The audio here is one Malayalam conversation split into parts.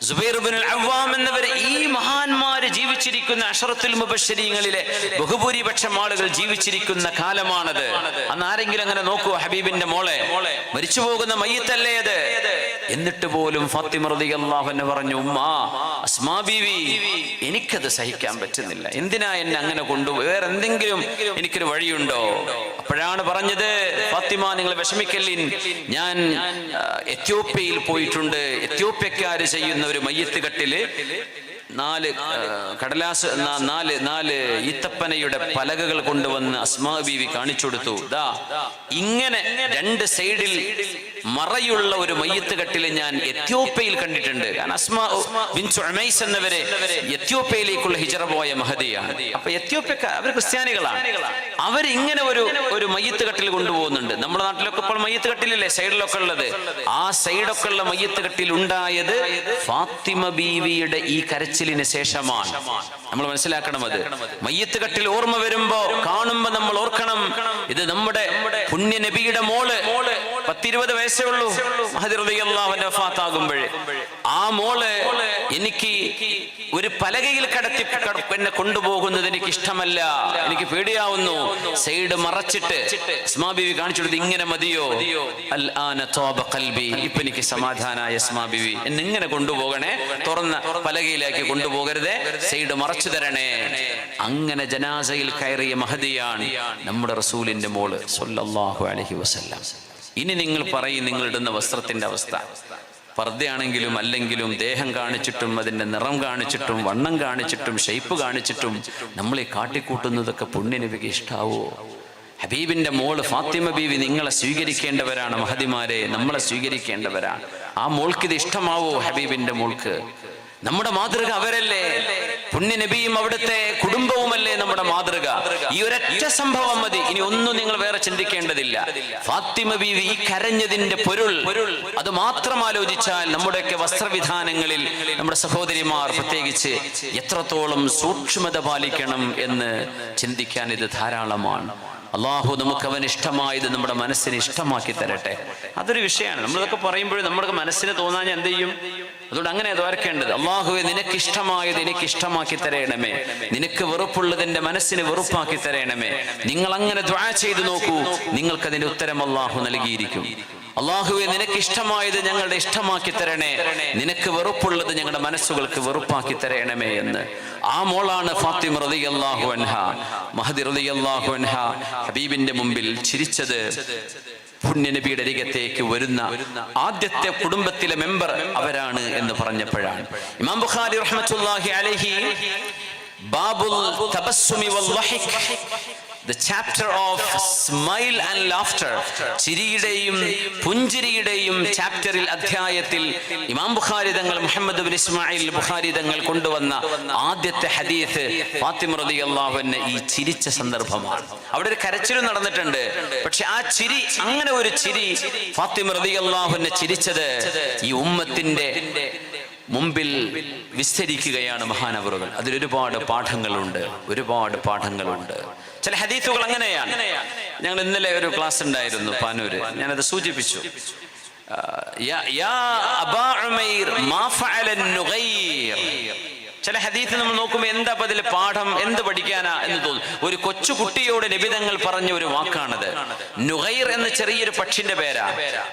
സുബൈർ ഇബ്നുൽ അവ്വാം എന്നവർ ഈ മഹാന്മാര് ജീവിച്ചിരിക്കുന്ന അശറത്തുൽ മുബശ്ശരീങ്ങളിലെ ബഹുഭൂരിപക്ഷം ആളുകൾ ജീവിച്ചിരിക്കുന്ന കാലമാണത്. അന്ന് ആരെങ്കിലും അങ്ങനെ നോക്കൂ, ഹബീബിന്റെ മോളെ മരിച്ചു പോകുന്ന മയ്യിത്തല്ലേ അത്? എന്നിട്ട് പോലും ഫാത്തിമ റളിയല്ലാഹു അൻഹ പറഞ്ഞു, ഉമ്മ അസ്മാ ബീവി, എനിക്കത് സഹിക്കാൻ പറ്റുന്നില്ല, എന്തിനാ എന്നെ അങ്ങനെ കൊണ്ടുപോയി, വേറെ എന്തെങ്കിലും എനിക്കൊരു വഴിയുണ്ടോ? അപ്പോഴാണ് പറഞ്ഞത്, ഫാത്തിമ നിങ്ങൾ വിഷമിക്കല്ലിൻ, ഞാൻ എത്യോപ്യയിൽ പോയിട്ടുണ്ട്. എത്യോപ്യക്കാര് ചെയ്യുന്ന ഒരു മയ്യത്ത് കട്ടില് 4 കടലാസ് 4 ഈത്തപ്പനയുടെ പലകകൾ കൊണ്ടുവന്ന് അസ്മാ ബീവി കാണിച്ചു കൊടുത്തു. ദാ ഇങ്ങനെ 2 സൈഡിൽ മറയുള്ള ഒരു മയ്യത്ത് കട്ടില് ഞാൻ എത്യോപ്യയിൽ കണ്ടിട്ടുണ്ട്. കാരണം അസ്മാ ബിൻത് ഉമൈസ് എന്നവരെ എത്യോപ്യയിലേക്കുള്ള ഹിജറ പോയ മഹദിയാണ്. അപ്പൊ എത്യോപ്യക്കാർ അവർ ക്രിസ്ത്യാനികളാണ്. അവരിങ്ങനെ ഒരു മയ്യത്ത് കട്ടിൽ കൊണ്ടുപോകുന്നുണ്ട്. നമ്മുടെ നാട്ടിലൊക്കെ ഇപ്പോൾ മയ്യത്ത് കട്ടിലല്ലേ സൈഡിലൊക്കെ ഉള്ളത്? ആ സൈഡൊക്കെ ഉള്ള മയ്യത്ത് കട്ടിൽ ഉണ്ടായത് ഫാത്തിമ ബീവിയുടെ ഈ കരച്ചിലിന് ശേഷമാണ്. നമ്മൾ മനസ്സിലാക്കണം, അത് മയ്യത്ത് കട്ടിൽ ഓർമ്മ വരുമ്പോ കാണുമ്പോ നമ്മൾ ഓർക്കണം, ഇത് നമ്മുടെ പുണ്യ നബിയുടെ മോള് 10-20 വയസ്സേ ഉള്ളൂ മഹദി റളിയല്ലാഹു അൻഹ വഫാത്താകുമ്പോഴേ. ആ മോള് എനിക്ക് ഒരു പലകയിൽ കടത്തി എന്നെ കൊണ്ടുപോകുന്നത് എനിക്ക് ഇഷ്ടമല്ല, എനിക്ക് പേടിയാവുന്നു. സൈഡ് മറച്ചിട്ട് അസ്മാ ബീവി കാണിച്ചു കൊടുത്ത്, ഇങ്ങനെ മതിയോ? അൽ ആന തൗബ ഖൽബി, ഇപ്പൊ എനിക്ക് സമാധാനായ അസ്മാ ബീവി, എന്നെ ഇങ്ങനെ കൊണ്ടുപോകണേ, തുറന്ന പലകയിലേക്ക് കൊണ്ടുപോകരുതേ, സൈഡ് മറച്ചു തരണേ. അങ്ങനെ ജനാസയിൽ കയറിയ മഹദിയാണ് നമ്മുടെ റസൂലിന്റെ മോള് സ്വല്ലല്ലാഹു അലൈഹി വസല്ലം. ഇനി നിങ്ങൾ പറയും, നിങ്ങൾ ഇടുന്ന വസ്ത്രത്തിന്റെ അവസ്ഥ, പർദ്ദയാണെങ്കിലും അല്ലെങ്കിലും ദേഹം കാണിച്ചിട്ടും അതിന്റെ നിറം കാണിച്ചിട്ടും വണ്ണം കാണിച്ചിട്ടും ഷെയ്പ്പ് കാണിച്ചിട്ടും നമ്മളെ കാട്ടിക്കൂട്ടുന്നതൊക്കെ പുണ്യനബിക്ക് ഇഷ്ടാവോ? ഹബീബിന്റെ മോള് ഫാത്തിമ ബീവി നിങ്ങളെ സ്വീകരിക്കേണ്ടവരാണ്, മഹദിമാരെ നമ്മളെ സ്വീകരിക്കേണ്ടവരാണ്. ആ മോൾക്കിത് ഇഷ്ടമാവോ? ഹബീബിന്റെ മോൾക്ക് നമ്മുടെ മാതൃക അവരല്ലേ? പുണ്യ നബിയും അവിടുത്തെ കുടുംബവുമല്ലേ നമ്മുടെ മാതൃക? ഈ ഒരൊറ്റ സംഭവം മതി, ഇനി ഒന്നും നിങ്ങൾ വേറെ ചിന്തിക്കേണ്ടതില്ല. ഫാത്തിമ ബീവി ഈ കരഞ്ഞതിന്റെ പൊരുൾ അത് മാത്രം ആലോചിച്ചാൽ നമ്മുടെയൊക്കെ വസ്ത്രവിധാനങ്ങളിൽ നമ്മുടെ സഹോദരിമാർ പ്രത്യേകിച്ച് എത്രത്തോളം സൂക്ഷ്മത പാലിക്കണം എന്ന് ചിന്തിക്കാൻ ഇത് ധാരാളമാണ്. അള്ളാഹു നമുക്ക് അവൻ ഇഷ്ടമായത് നമ്മുടെ മനസ്സിന് ഇഷ്ടമാക്കി തരട്ടെ. അതൊരു വിഷയമാണ്. നമ്മളതൊക്കെ പറയുമ്പോഴും നമ്മുടെ മനസ്സിന് തോന്നാൻ എന്ത് ചെയ്യും? അതുകൊണ്ട് അങ്ങനെ ദ്വാരക്കേണ്ടത്, അള്ളാഹുവെ നിനക്ക് ഇഷ്ടമായത് എനിക്ക് ഇഷ്ടമാക്കി തരയണമേ, നിനക്ക് വെറുപ്പുള്ളതിന്റെ മനസ്സിന് വെറുപ്പാക്കി തരയണമേ. നിങ്ങൾ അങ്ങനെ ദുആ ചെയ്തു നോക്കൂ, നിങ്ങൾക്കതിന്റെ ഉത്തരം അള്ളാഹു നൽകിയിരിക്കും. അള്ളാഹുവെ നിനക്ക് ഇഷ്ടമായത് ഞങ്ങളുടെ ഇഷ്ടമാക്കി തരണേ, നിനക്ക് വെറുപ്പുള്ളത് ഞങ്ങളുടെ മനസ്സുകൾക്ക് വെറുപ്പാക്കി തരണമേ എന്ന്. ആ മോളാണ് ഫാത്തിമ റളിയല്ലാഹു അൻഹ. മഹദി റളിയല്ലാഹു അൻഹ ഹബീബിന്റെ മുമ്പിൽ ചിരിച്ചത് പുണ്യനബിയുടെ അരികത്തേക്ക് വരുന്ന ആദ്യത്തെ കുടുംബത്തിലെ മെമ്പർ അവരാണ് എന്ന് പറഞ്ഞപ്പോഴാണ്. ഇമാം ബുഖാരി റഹ്മത്തുള്ളാഹി അലൈഹി ബാബുൽ തബസ്സുമി വൽ വഹിക്, the chapter of smile and laughter, ചിരിയുടെയും പുഞ്ചിരിയുടെയും ചാപ്റ്ററിൽ അധ്യായത്തിൽ ഇമാം ബുഖാരി തങ്ങൾ മുഹമ്മദ് ബിൻ ഇസ്മായിൽ ബുഖാരി തങ്ങൾ കൊണ്ടുവന്ന ആദ്യത്തെ ഹദീസ് ഫാത്തിമ റളിയല്ലാഹു അൻഹ ഈ ചിരിച്ച സന്ദർഭമാണ്. അവിടെ ഒരു കരച്ചിലും നടന്നിട്ടുണ്ട്, പക്ഷെ ആ ചിരി, അങ്ങനെ ഒരു ചിരി ഫാത്തിമ റളിയല്ലാഹു അൻഹ ചിരിച്ചത് ഈ ഉമ്മത്തിന്റെ മുമ്പിൽ വിസ്തരിക്കുകയാണ് മഹാനവറുകൾ. അതിലൊരുപാട് പാഠങ്ങളുണ്ട്. ചില ഹദീസുകൾ അങ്ങനെയാണ്. ഞങ്ങൾ ഇന്നലെ ഒരു ക്ലാസ് ഉണ്ടായിരുന്നു പാനൂര്, ഞാനത് സൂചിപ്പിച്ചു. യാ അബാ ഉമൈർ മാ ഫഅല നുഗൈർ. ചില ഹദീസ് നമ്മൾ നോക്കുമ്പോൾ എന്താ അതിൽ പാഠം, എന്ത് പഠിക്കാനാ എന്ന് തോന്നും. ഒരു കൊച്ചു കുട്ടിയോട് നബിതങ്ങൾ പറഞ്ഞ ഒരു വാക്കാണത്. നുഗൈർ എന്ന ചെറിയൊരു പക്ഷിന്റെ പേരാ.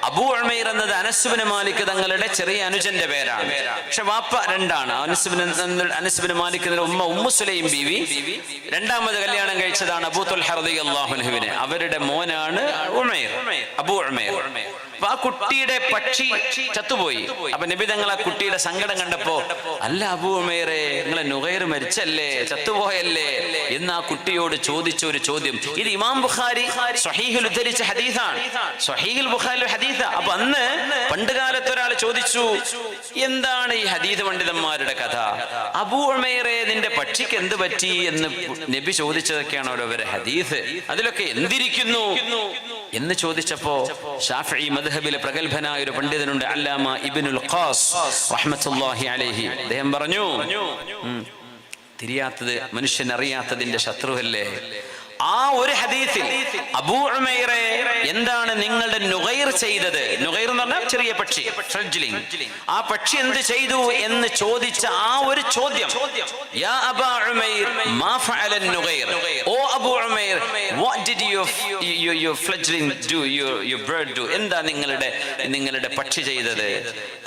അബൂ ഉമൈർ എന്നത് അനസ് ബിൻ മാലിക് തങ്ങളുടെ ചെറിയ അനുജന്റെ പേരാണ്. പക്ഷെ വാപ്പ രണ്ടാണ്. അനസ് ബിൻ മാലിക്കിന്റെ ഉമ്മ ഉമ്മു സുലൈം ബീവി രണ്ടാമത് കല്യാണം കഴിച്ചതാണ് അബൂ തുൽഹ റളിയല്ലാഹു അൻഹുവിനെ. അവരുടെ മോനാണ് ഉമൈർ, അബൂ ഉമൈർ. ആ കുട്ടിയുടെ പക്ഷി ചത്തുപോയി. അപ്പൊ നബി തങ്ങൾ ആ കുട്ടിയുടെ സങ്കടം കണ്ടപ്പോ, അല്ല അബൂ ഉമൈറെ, നിങ്ങളെ നുഗൈർ മരിച്ചല്ലേ, ചത്തുപോയല്ലേ എന്ന് ആ കുട്ടിയോട് ചോദിച്ച ഒരു ചോദ്യം. ഇത് ഇമാം ബുഖാരി സ്വഹീഹിൽ ഉദ്ധരിച്ച ഹദീസാണ്, സ്വഹീഹുൽ ബുഖാരിയിലെ ഹദീസാ. അപ്പൊ അന്ന് പണ്ട് കാലത്ത് ഒരാൾ ചോദിച്ചു, എന്താണ് ഈ ഹദീസ് പണ്ഡിതന്മാരുടെ കഥ? അബൂ ഉമൈറെ, നിന്റെ പക്ഷിക്ക് എന്ത് പറ്റി എന്ന് നബി ചോദിച്ചതൊക്കെയാണ് അവരവരെ ഹദീസ്. അതിലൊക്കെ എന്തിരിക്കുന്നു എന്ന് ചോദിച്ചപ്പോ ശാഫിഈ മദ്ഹബിലെ പ്രഗൽഭനായ ഒരു പണ്ഡിതനുണ്ട്, അല്ലാമ ഇബ്നുൽ ഖാസ് റഹ്മത്തുള്ളാഹി അലൈഹി. അദ്ദേഹം പറഞ്ഞു, തിരിയാത്തത് മനുഷ്യൻ അറിയാത്തതിന്റെ ശത്രുവല്ലേ, ആ ഒരു ഹദീസിൽ അബൂ ഉമൈറെ എന്താണ് നിങ്ങളുടെ നുഗൈർ ചെയ്തത്, നുഗൈർ എന്ന് പറഞ്ഞാൽ ചെറിയ പക്ഷി, ഫ്ലഡ്ജ്ലിംഗ്, ആ പക്ഷി എന്ത് ചെയ്തു എന്ന് ചോദിച്ച ആ ഒരു ചോദ്യം, യാ അബാ ഉമൈർ മാ ഫഅല നുഗൈർ, O Abu Umair what did your fledgling do, your bird do, എന്താ നിങ്ങളുടെ പക്ഷി ചെയ്തത്?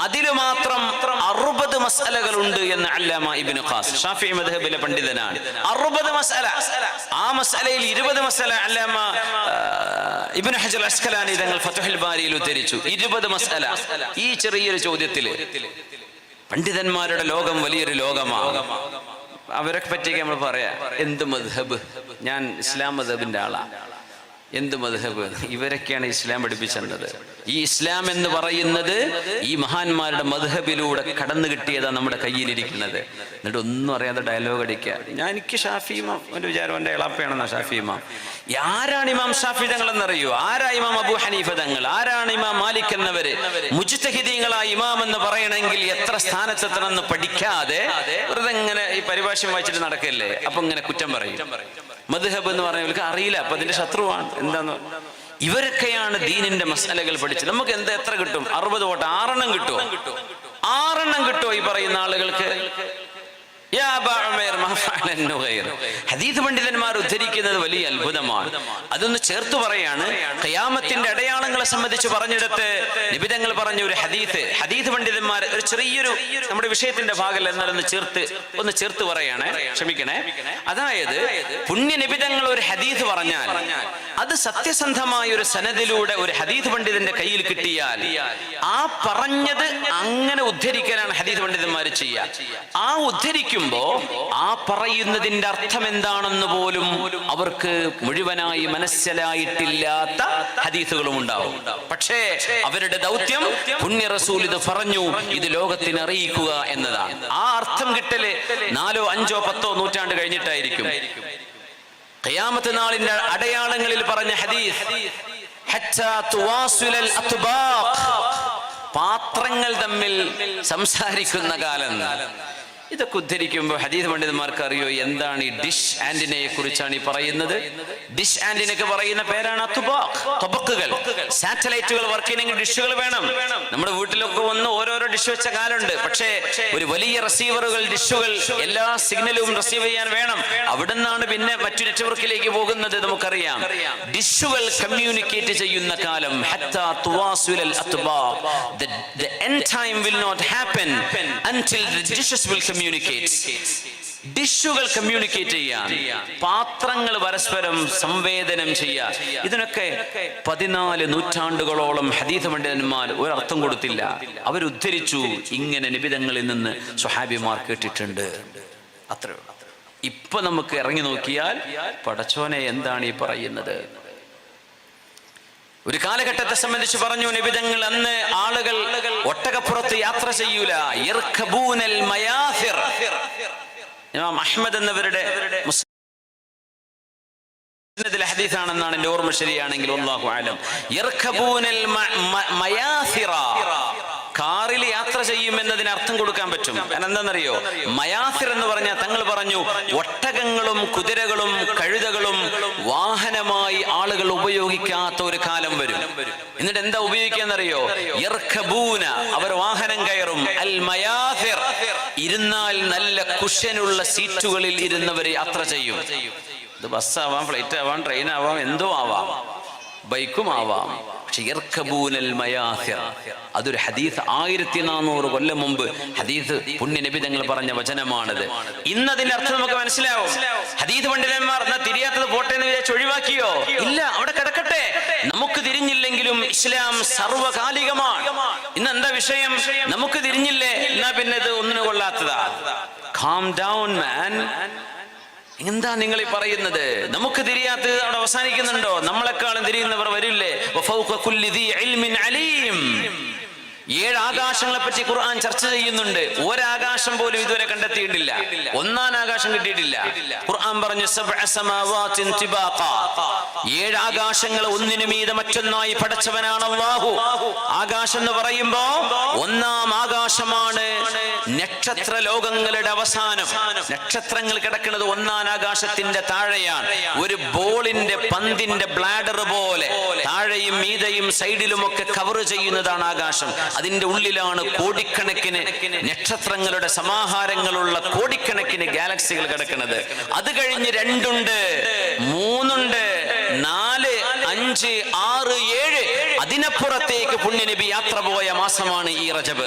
അതിൽ മാത്രം 60 മസ്അലകൾ ഉണ്ട് എന്ന് അല്ലാമ ഇബ്നു ഖാസിം, ഷാഫിഈ മദ്ഹബിലെ പണ്ഡിതനാണ്. 60 മസ്അല, ആ മസ്അലയിൽ 20 മസ്അല അല്ലാമ ഇബ്നു ഹജർ അസ്ഖലാനി തങ്ങൾ ഫത്ഹുൽ ബാരിയിൽ ഉദ്ധരിച്ചു. 20 മസ്അല ഈ ചെറിയൊരു ചോദ്യത്തിൽ. പണ്ഡിതന്മാരുടെ ലോകം വലിയൊരു ലോകമാണ്. അവരെ പറ്റിയൊക്കെ നമ്മൾ പറയാം, എന്ത് മദ്ഹബ്, ഞാൻ ഇസ്ലാം മദ്ഹബിന്റെ ആളാ, എന്ത് മദ്ഹബ്, ഇവരൊക്കെയാണ് ഇസ്ലാം പഠിപ്പിച്ചത്. ഈ ഇസ്ലാം എന്ന് പറയുന്നത് ഈ മഹാന്മാരുടെ മദ്ഹബിലൂടെ കടന്നു കിട്ടിയതാണ് നമ്മുടെ കയ്യിലിരിക്കുന്നത്. എന്നിട്ട് ഒന്നും അറിയാതെ ഡയലോഗ് അടിക്കുക. എനിക്ക് ഷാഫി ഇമാം എൻ്റെ വിചാരം എൻ്റെ എളാപ്പയാണെന്നാ ഷാഫി ഇമാം. ആരാണ് ഇമാം ഷാഫി തങ്ങൾ എന്നറിയോ? ആരാ ഇമാം അബൂ ഹനീഫ തങ്ങൾ? ആരാണ് ഇമാം മാലിക് എന്നവര്? മുജ്തഹിദീങ്ങളായ ഇമാം എന്ന് പറയണമെങ്കിൽ എത്ര സ്ഥാനത്തെത്തണമെന്ന് പഠിക്കാതെ വെറുതെ ഇങ്ങനെ ഈ പരിഭാഷ വായിച്ചിട്ട് നടക്കല്ലേ. അപ്പൊ ഇങ്ങനെ കുറ്റം പറയും. മദ്ഹബ് എന്ന് പറഞ്ഞാൽ ഇവർക്ക് അറിയില്ല, അപ്പൊ അതിന്റെ ശത്രുവാണ്. എന്താന്ന് ഇവരൊക്കെയാണ് ദീനിന്റെ മസലകൾ പഠിച്ചത്. നമുക്ക് എന്താ എത്ര കിട്ടും? 60 വോട്ട്, 6 എണ്ണം കിട്ടുമോ? 6 എണ്ണം കിട്ടുമോ ഈ പറയുന്ന ആളുകൾക്ക്? ഹദീസ് പണ്ഡിതന്മാർ ഉദ്ധരിക്കുന്നത് വലിയ അത്ഭുതമാണ്. അതൊന്ന് ചേർത്ത് പറയാണ്. ഖിയാമത്തിന്റെ അടയാളങ്ങളെ സംബന്ധിച്ച് പറഞ്ഞെടുത്ത് നിബിധങ്ങൾ പറഞ്ഞ ഒരു ഹദീസ് പണ്ഡിതന്മാർ ഒരു ചെറിയൊരു നമ്മുടെ വിഷയത്തിന്റെ ഭാഗമല്ല, എന്നാലൊന്ന് ചേർത്ത് പറയാണ്, ക്ഷമിക്കണേ. അതായത് പുണ്യ നിബിധങ്ങൾ ഒരു ഹദീസ് പറഞ്ഞാൽ അത് സത്യസന്ധമായ ഒരു സനദിലൂടെ ഒരു ഹദീസ് പണ്ഡിതന്റെ കയ്യിൽ കിട്ടിയാൽ ആ പറഞ്ഞത് അങ്ങനെ ഉദ്ധരിക്കാനാണ് ഹദീസ് പണ്ഡിതന്മാർ ചെയ്യുക. ആ ഉദ്ധരിക്കുമ്പോ ആ പറയുന്നതിന്റെ അർത്ഥം എന്താണെന്ന് പോലും അവർക്ക് മുഴുവനായി മനസ്സിലായിട്ടില്ലാത്ത ഹദീസുകളും ഉണ്ടാവും. പക്ഷേ അവരുടെ ദൗത്യം പുണ്യ റസൂൽ ഇത് പറഞ്ഞു, ഇത് ലോകത്തിന് അറിയിക്കുക എന്നതാണ്. ആ അർത്ഥം കിട്ടല് 4, 5, 10 നൂറ്റാണ്ട് കഴിഞ്ഞിട്ടായിരിക്കും. ഖിയാമത്ത് നാളിന്റെ അടയാളങ്ങളിൽ പറഞ്ഞ ഹദീസ്, ഹത്താ തുവാസിലൽ അത്ബാഖ്, പാത്രങ്ങൾ തമ്മിൽ സംസാരിക്കുന്ന കാലം. ഇതൊക്കെ ഉദ്ധരിക്കുമ്പോൾ ഹദീസ് പണ്ഡിതന്മാർക്ക് അറിയോ എന്താണ് ഈ ഡിഷ് ആന്റിനയെ കുറിച്ചാണ് ഈ പറയുന്നത്? ഡിഷ് ആന്റിനൊക്കെ പറയുന്ന പേരാണ് തബക്കുകൾ. സാറ്റലൈറ്റുകൾ വർക്ക് ചെയ്യണമെങ്കിൽ ഡിഷുകൾ വേണം. നമ്മുടെ വീട്ടിലൊക്കെ വന്ന് ഓരോരോ ഡിഷ് വെച്ച കാലുണ്ട്. പക്ഷേ ഒരു വലിയ റിസീവറുകൾ, ഡിഷുകൾ, എല്ലാ സിഗ്നലും റിസീവ് ചെയ്യാൻ വേണം. അവിടെ നിന്നാണ് പിന്നെ മറ്റു നെറ്റ്വർക്കിലേക്ക് പോകുന്നത്. നമുക്കറിയാം, ഡിഷുകൾ കമ്മ്യൂണിക്കേറ്റ് ചെയ്യുന്ന കാലം. ഹത്താ തുവാസിലൽ അത്ബാഖ്, the end time will not happen until the dishes will communicate. ഡിഷുകൾ കമ്മ്യൂണിക്കേറ്റ് ചെയ്യാൻ, പാത്രങ്ങൾ പരസ്പരം സംവേദനം ചെയ്യാൻ. ഇതിനൊക്കെ 14 നൂറ്റാണ്ടുകളോളം ഹദീസ് പണ്ഡിതന്മാർ ഒരർത്ഥം കൊടുത്തില്ല. അവരുദ്ധരിച്ചു, ഇങ്ങനെ നിബിധങ്ങളിൽ നിന്ന് സ്വഹാബിമാർ കേട്ടിട്ടുണ്ട്. അത്രേ ഉള്ളൂ. ഇപ്പൊ നമുക്ക് ഇറങ്ങി നോക്കിയാൽ പടച്ചോനെ എന്താണ് ഈ പറയുന്നത്? ഒരു കാലഘട്ടത്തെ സംബന്ധിച്ച് പറഞ്ഞു നിബിധങ്ങൾ, അന്ന് ആളുകൾ ഒട്ടകപ്പുറത്ത് യാത്ര ചെയ്യൂല. യർഖബൂനൽ മയാസിർ. ഇമാം അഹ്മദ് എന്നവരുടെ മുസ്നദിലെ ഹദീസാണെന്നാണ് എൻ്റെ ഓർമ്മ ശരിയാണെങ്കിൽ, വല്ലാഹു അലം. യർഖബൂനൽ മയാസിറ, കാറിൽ യാത്ര ചെയ്യുമെന്നതിന് അർത്ഥം കൊടുക്കാൻ പറ്റും. കാരണം എന്താണെന്നറിയോ? മയാസിർ എന്ന് പറഞ്ഞാൽ തങ്ങൾ പറഞ്ഞു ഒട്ടകങ്ങളും കുതിരകളും കഴുതകളും വാഹനമായി ആളുകൾ ഉപയോഗിക്കാത്ത ഒരു കാലം വരും. എന്നിട്ട് എന്താ ഉപയോഗിക്കാന്നറിയോ? യർഖബൂന, അവർ വാഹനം കയറും. അൽ മയാസിർ, ഇരുന്നാൽ നല്ല കുഷ്യനുള്ള സീറ്റുകളിൽ ഇരുന്നവർ യാത്ര ചെയ്യും. ഇത് ബസ്സാവാം, ഫ്ലൈറ്റ് ആവാം, ട്രെയിൻ ആവാം, എന്തോ ആവാം, ബൈക്കും ആവാം. അതൊരു ഹദീസ് 1400 കൊല്ലം മുമ്പ് ഹദീസ് പുണ്യ നബി തങ്ങൾ പറഞ്ഞ വചനമാണത്. ഇന്നതിന്റെ അർത്ഥം നമുക്ക് മനസ്സിലാവും. ഹദീസ് പണ്ഡിതന്മാർ തിരിയാത്തത് പോട്ടെ എന്ന് വിചാരിച്ച് ഒഴിവാക്കിയോ? ഇല്ല, അവിടെ കിടക്കട്ടെ. നമുക്ക് തിരിഞ്ഞില്ലെങ്കിലും ഇസ്ലാം സർവകാലികമാണ്. ഇന്ന് എന്താ വിഷയം? നമുക്ക് തിരിഞ്ഞില്ലേ, എന്നാ പിന്നെ ഇത് ഒന്നിനു കൊള്ളാത്തതാ. കാം ഡൗൺ മാൻ. എന്താ നിങ്ങൾ ഈ പറയുന്നത്? നമുക്ക് തിരിയാത്തത് അവിടെ അവസാനിക്കുന്നുണ്ടോ? നമ്മളെക്കാളും തിരിയുന്നവർ വരില്ലേ? 7 ആകാശങ്ങളെ പറ്റി ഖുർആൻ ചർച്ച ചെയ്യുന്നുണ്ട്. ഒരാകാശം പോലും ഇതുവരെ കണ്ടെത്തിയിട്ടില്ല. ഒന്നാം ആകാശം കിട്ടിയിട്ടില്ല. ഖുർആൻ പറഞ്ഞു 7 ആകാശങ്ങൾ ഒന്നിനു മീതെ മറ്റൊന്നായി പടച്ചവനാണ് അല്ലാഹു. ആകാശം എന്ന് പറയുമ്പോ ഒന്നാം ആകാശമാണ് നക്ഷത്ര ലോകങ്ങളുടെ അവസാനം. നക്ഷത്രങ്ങൾ കിടക്കുന്നത് ഒന്നാം ആകാശത്തിന്റെ താഴെയാണ്. ഒരു ബോളിന്റെ പന്തിന്റെ ബ്ലാഡർ പോലെ താഴെയും മീതയും സൈഡിലുമൊക്കെ കവർ ചെയ്യുന്നതാണ് ആകാശം. അതിന്റെ ഉള്ളിലാണ് കോടിക്കണക്കിന് നക്ഷത്രങ്ങളുടെ സമാഹാരങ്ങളുള്ള കോടിക്കണക്കിന് ഗാലക്സികൾ കിടക്കുന്നത്. അത് കഴിഞ്ഞ് 2 ഉണ്ട്, 3 ഉണ്ട്, 4, 5, 6, 7 അതിനപ്പുറത്തേക്ക് പുണ്യനബി യാത്ര പോയ മാസമാണ് ഈ റജബ്.